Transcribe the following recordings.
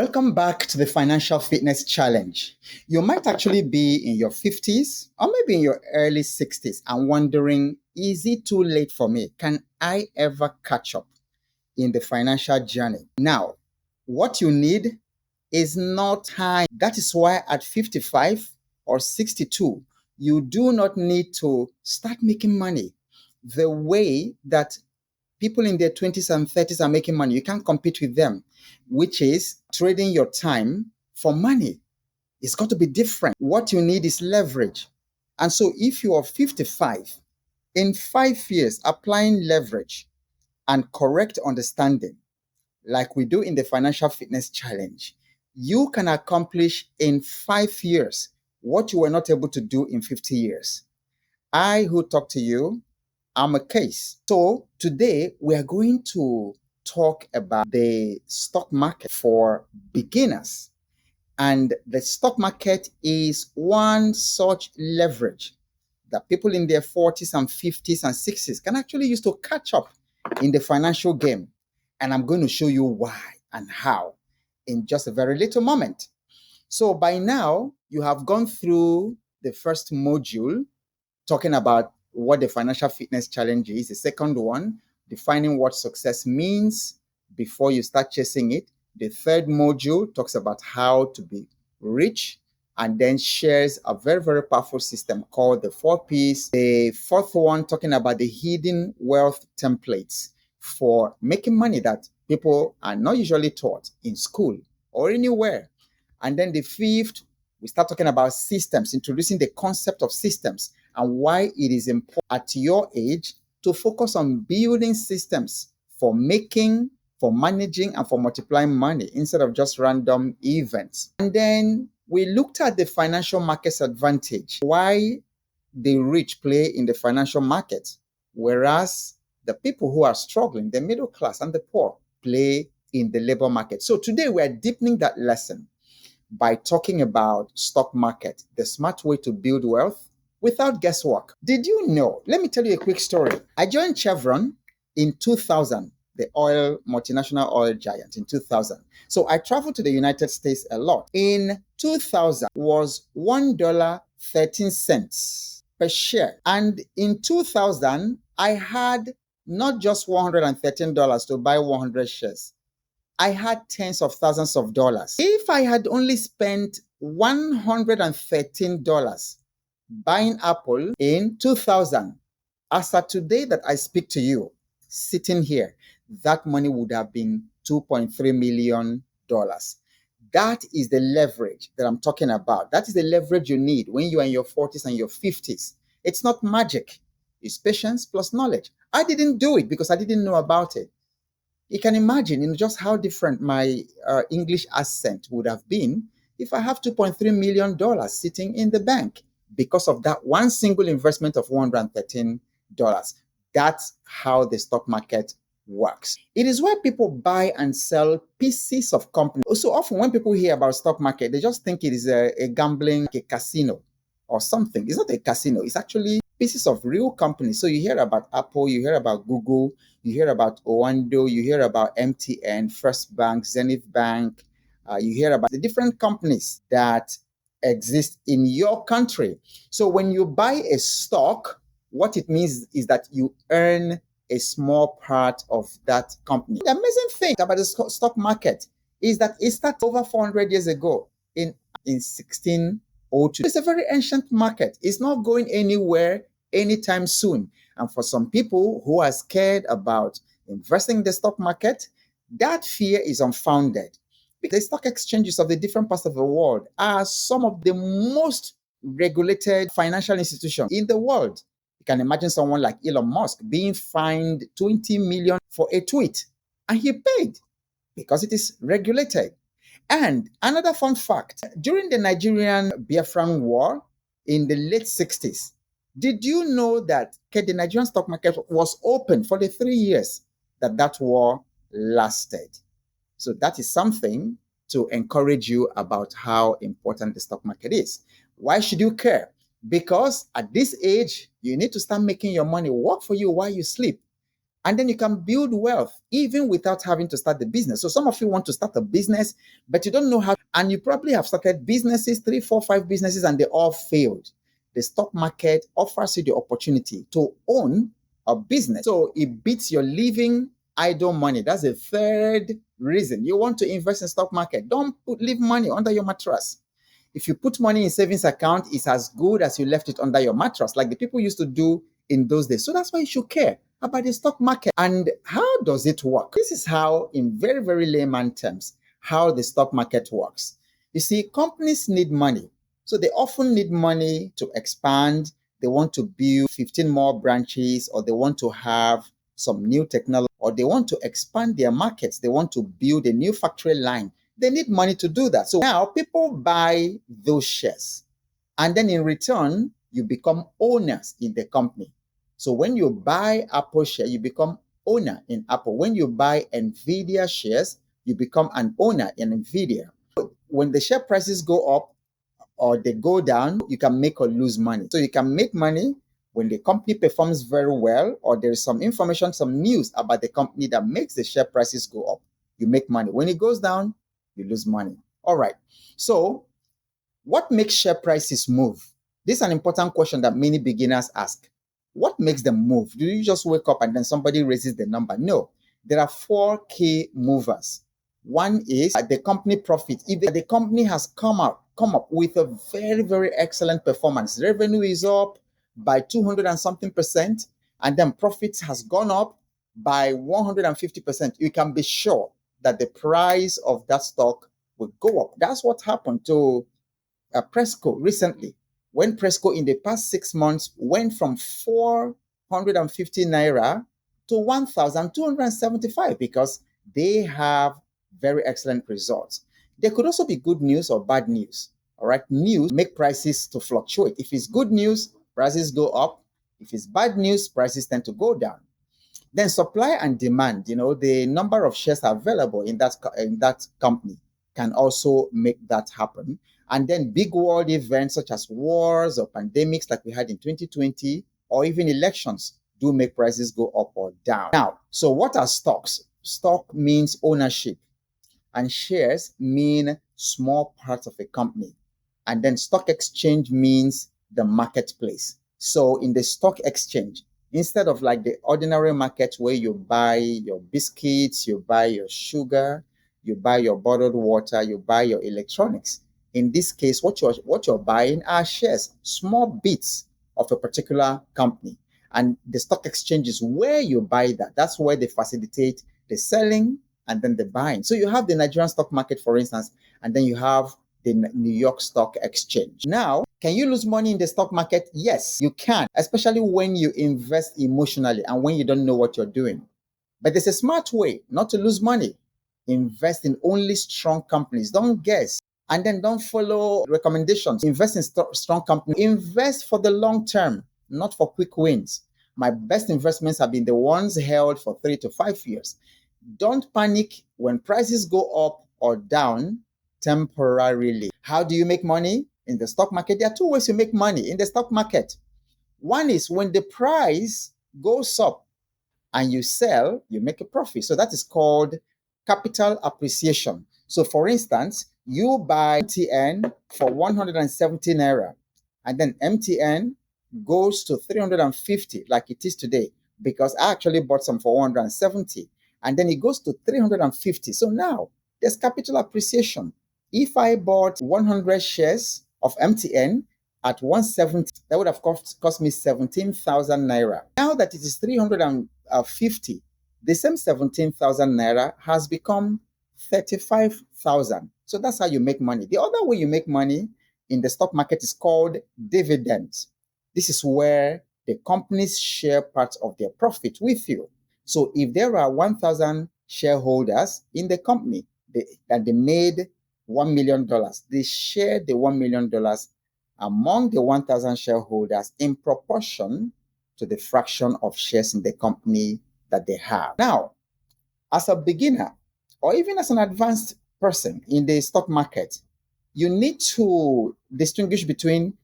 Welcome back to the Financial Fitness Challenge. You might actually be in your 50s or maybe in your early 60s and wondering, is it too late for me? Can I ever catch up in the financial journey? Now, what you need is not time. That is why at 55 or 62, you do not need to start making money the way that people in their 20s and 30s are making money. You can't compete with them, which is trading your time for money. It's got to be different. What you need is leverage. And so if you are 55, in 5 years, applying leverage and correct understanding, like we do in the Financial Fitness Challenge, you can accomplish in 5 years what you were not able to do in 50 years. I who talk to you, I'm a case. So today we are going to talk about the stock market for beginners. And the stock market is one such leverage that people in their 40s and 50s and 60s can actually use to catch up in the financial game. And I'm going to show you why and how in just a very little moment. So by now, you have gone through the first module talking about what the Financial Fitness Challenge is. The second one, defining what success means before you start chasing it. The third module talks about how to be rich and then shares a very, very powerful system called the 4Ps. The fourth one talking about the hidden wealth templates for making money that people are not usually taught in school or anywhere. And then the fifth, we start talking about systems, introducing the concept of systems and why it is important at your age to focus on building systems for making, for managing, and for multiplying money instead of just random events. And then we looked at the financial market's advantage, why the rich play in the financial market, whereas the people who are struggling, the middle class and the poor, play in the labor market. So today we are deepening that lesson by talking about stock market, the smart way to build wealth without guesswork. Did you know? Let me tell you a quick story. I joined Chevron in 2000, the multinational oil giant in 2000. So I traveled to the United States a lot. In 2000 was $1.13 per share. And in 2000, I had not just $113 to buy 100 shares. I had tens of thousands of dollars. If I had only spent $113 buying Apple in 2000, as of today that I speak to you, sitting here, that money would have been $2.3 million. That is the leverage that I'm talking about. That is the leverage you need when you are in your 40s and your 50s. It's not magic. It's patience plus knowledge. I didn't do it because I didn't know about it. You can imagine just how different my English accent would have been if I have $2.3 million sitting in the bank because of that one single investment of $113. That's how the stock market works. It is where people buy and sell pieces of companies. So often when people hear about stock market, they just think it is a gambling, a casino or something. It's not a casino. It's actually pieces of real companies. So you hear about Apple, you hear about Google, you hear about Owando, you hear about MTN, First Bank, Zenith Bank. You hear about the different companies that exist in your country. So when you buy a stock, what it means is that you earn a small part of that company. The amazing thing about the stock market is that it started over 400 years ago in 1602. It's a very ancient market. It's not going anywhere anytime soon. And for some people who are scared about investing in the stock market, that fear is unfounded. The stock exchanges of the different parts of the world are some of the most regulated financial institutions in the world. You can imagine someone like Elon Musk being fined 20 million for a tweet, and he paid because it is regulated. And another fun fact, during the Nigerian Biafran War in the late 60s, did you know that the Nigerian stock market was open for the 3 years that war lasted? So that is something to encourage you about how important the stock market is. Why should you care? Because at this age, you need to start making your money work for you while you sleep. And then you can build wealth even without having to start the business. So some of you want to start a business, but you don't know how, and you probably have started businesses, 3, 4, 5 businesses, and they all failed. The stock market offers you the opportunity to own a business. So it beats your living idle money. That's the third reason you want to invest in stock market. Don't leave money under your mattress. If you put money in savings account, it's as good as you left it under your mattress, like the people used to do in those days. So that's why you should care about the stock market. And how does it work? This is how, in very, very layman terms, how the stock market works. You see, companies need money. So they often need money to expand. They want to build 15 more branches, or they want to have some new technology, or they want to expand their markets. They want to build a new factory line. They need money to do that. So now people buy those shares. And then in return, you become owners in the company. So when you buy Apple share, you become owner in Apple. When you buy Nvidia shares, you become an owner in Nvidia. When the share prices go up or they go down, you can make or lose money. So you can make money when the company performs very well, or there is some information, some news about the company that makes the share prices go up. You make money. When it goes down, you lose money. All right. So what makes share prices move? This is an important question that many beginners ask. What makes them move? Do you just wake up and then somebody raises the number? No. There are 4 key movers. One is the company profit. If the company has come up with a very, very excellent performance, revenue is up by 200 and something percent, and then profits has gone up by 150%, you can be sure that the price of that stock will go up. That's what happened to Presco recently. When Presco in the past 6 months went from 450 naira to 1,275 because they have very excellent results. There could also be good news or bad news. All right, news make prices to fluctuate. If it's good news, prices go up. If it's bad news, prices tend to go down. Then supply and demand, the number of shares available in that company can also make that happen. And then big world events such as wars or pandemics like we had in 2020, or even elections, do make prices go up or down. Now, so what are stocks? Stock means ownership, and shares mean small parts of a company. And then stock exchange means the marketplace. So in the stock exchange, instead of like the ordinary market where you buy your biscuits, you buy your sugar, you buy your bottled water, you buy your electronics. In this case, what you're buying are shares, small bits of a particular company. And the stock exchange is where you buy that. That's where they facilitate the selling and then the buying. So you have the Nigerian stock market, for instance, and then you have the New York Stock Exchange. Now, can you lose money in the stock market? Yes, you can, especially when you invest emotionally and when you don't know what you're doing. But there's a smart way not to lose money. Invest in only strong companies. Don't guess. And then don't follow recommendations. Invest in strong companies. Invest for the long term, not for quick wins. My best investments have been the ones held for 3 to 5 years. Don't panic when prices go up or down temporarily. How do you make money in the stock market? There are 2 ways you make money in the stock market. One is when the price goes up and you sell, you make a profit. So that is called capital appreciation. So for instance, you buy MTN for 170 naira, and then MTN goes to 350 like it is today, because I actually bought some for 170, and then it goes to 350. So now there's capital appreciation. If I bought 100 shares of MTN at 170, that would have cost me 17,000 naira. Now that it is 350, the same 17,000 naira has become 35,000. So that's how you make money. The other way you make money in the stock market is called dividends. This is where the companies share parts of their profit with you. So if there are 1,000 shareholders in the company and they made $1 million, they share the $1 million among the 1,000 shareholders in proportion to the fraction of shares in the company that they have. Now, as a beginner or even as an advanced person in the stock market, you need to distinguish between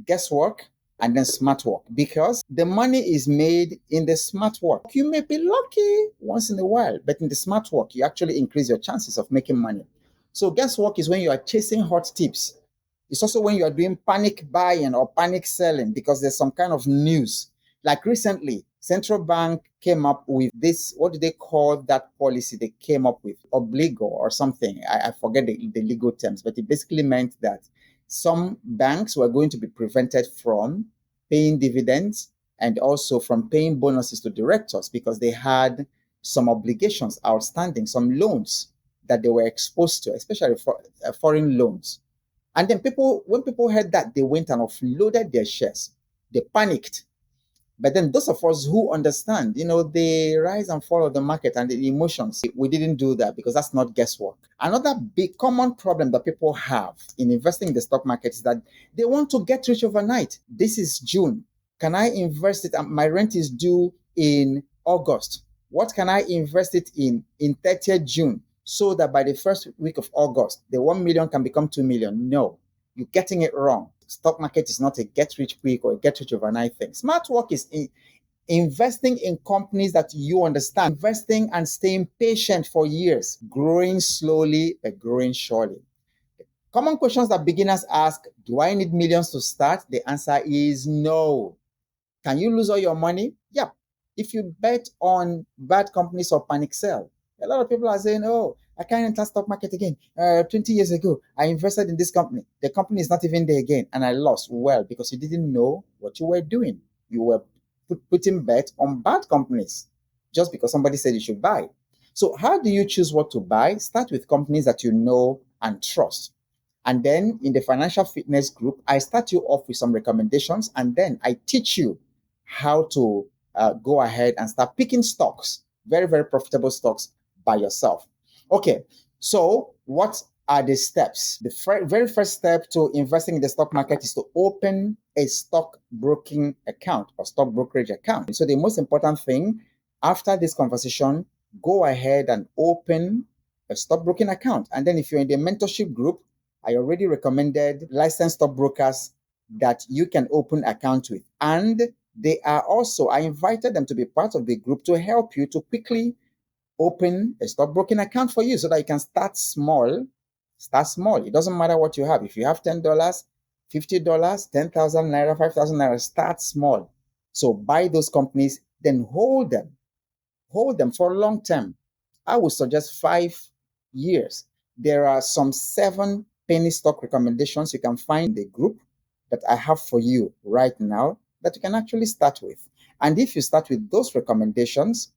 guesswork and then smart work, because the money is made in the smart work. You may be lucky once in a while, but in the smart work, you actually increase your chances of making money. So guesswork is when you are chasing hot tips. It's also when you are doing panic buying or panic selling because there's some kind of news. Like recently, central bank came up with this, what do they call that policy they came up with? Obligo or something. I forget the legal terms, but it basically meant that some banks were going to be prevented from paying dividends and also from paying bonuses to directors because they had some obligations outstanding, some loans that they were exposed to, especially for foreign loans. And then when people heard that, they went and offloaded their shares. They panicked. But then those of us who understand, the rise and fall of the market and the emotions, we didn't do that because that's not guesswork. Another big common problem that people have in investing in the stock market is that they want to get rich overnight. This is June. Can I invest it? My rent is due in August. What can I invest it in 30th June so that by the first week of August, the 1 million can become 2 million? No, you're getting it wrong. Stock market is not a get rich quick or a get rich overnight thing. Smart work is investing in companies that you understand, investing and staying patient for years, growing slowly but growing surely. Common questions that beginners ask: do I need millions to start? The answer is no. Can you lose all your money? Yeah. If you bet on bad companies or panic sell. A lot of people are saying, oh, I can't enter stock market again. 20 years ago, I invested in this company. The company is not even there again, and I lost. Well, because you didn't know what you were doing. You were putting bet on bad companies just because somebody said you should buy. So how do you choose what to buy? Start with companies that you know and trust. And then in the financial fitness group, I start you off with some recommendations, and then I teach you how to go ahead and start picking stocks, very, very profitable stocks by yourself. Okay, so what are the steps? The very first step to investing in the stock market is to open a stock broking account or stock brokerage account. So the most important thing after this conversation, go ahead and open a stockbroking account. And then if you're in the mentorship group, I already recommended licensed stockbrokers that you can open accounts with. And they are also, I invited them to be part of the group to help you to quickly open a stockbroking account for you so that you can start small. Start small. It doesn't matter what you have. If you have $10, $50, 10,000 naira, 5,000 naira, start small. So buy those companies, then hold them. Hold them for a long term. I would suggest 5 years. There are some 7 penny stock recommendations you can find in the group that I have for you right now that you can actually start with. And if you start with those recommendations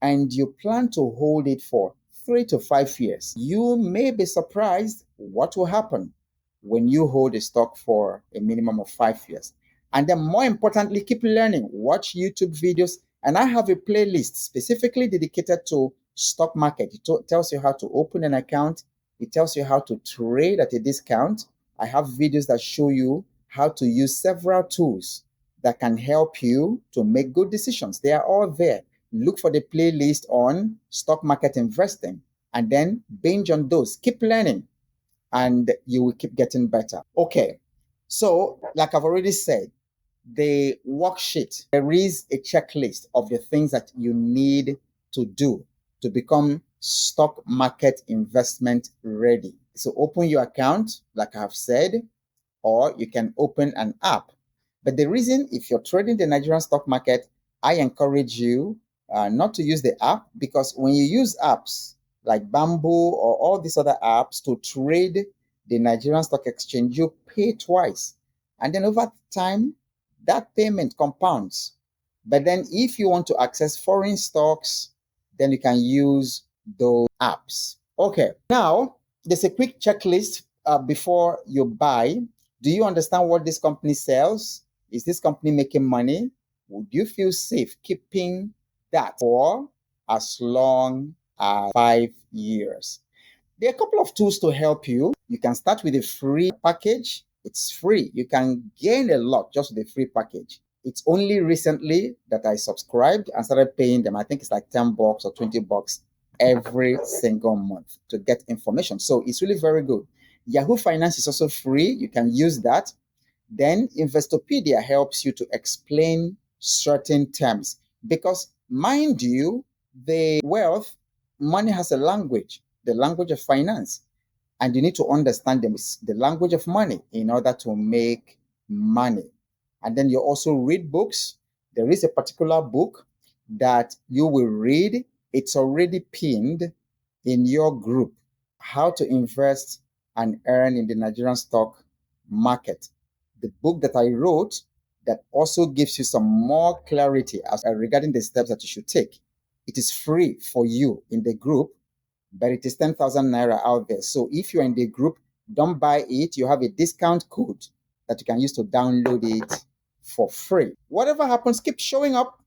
and you plan to hold it for 3 to 5 years, you may be surprised what will happen when you hold a stock for a minimum of 5 years. And then more importantly, keep learning. Watch YouTube videos. And I have a playlist specifically dedicated to stock market. It tells you how to open an account. It tells you how to trade at a discount. I have videos that show you how to use several tools that can help you to make good decisions. They are all there. Look for the playlist on stock market investing and then binge on those. Keep learning and you will keep getting better. Okay, so like I've already said, the worksheet, there is a checklist of the things that you need to do to become stock market investment ready. So open your account, like I have said, or you can open an app. But the reason, if you're trading the Nigerian stock market, I encourage you not to use the app, because when you use apps like Bamboo or all these other apps to trade the Nigerian stock exchange, you pay twice. And then over time, that payment compounds. But then if you want to access foreign stocks, then you can use those apps. Okay, now there's a quick checklist before you buy. Do you understand what this company sells? Is this company making money? Would you feel safe keeping that for as long as 5 years? There are a couple of tools to help you. You can start with a free package. It's free. You can gain a lot just with a free package. It's only recently that I subscribed and started paying them. I think it's like $10 or $20 every single month to get information. So it's really very good. Yahoo Finance is also free. You can use that. Then Investopedia helps you to explain certain terms because, mind you, the wealth, money has a language, the language of finance, and you need to understand the language of money in order to make money. And then you also read books. There is a particular book that you will read. It's already pinned in your group, How to Invest and Earn in the Nigerian Stock Market. The book that I wrote that also gives you some more clarity as regarding the steps that you should take. It is free for you in the group, but it is 10,000 naira out there. So if you're in the group, don't buy it. You have a discount code that you can use to download it for free. Whatever happens, keep showing up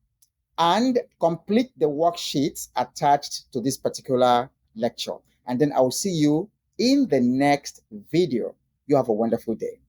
and complete the worksheets attached to this particular lecture. And then I will see you in the next video. You have a wonderful day.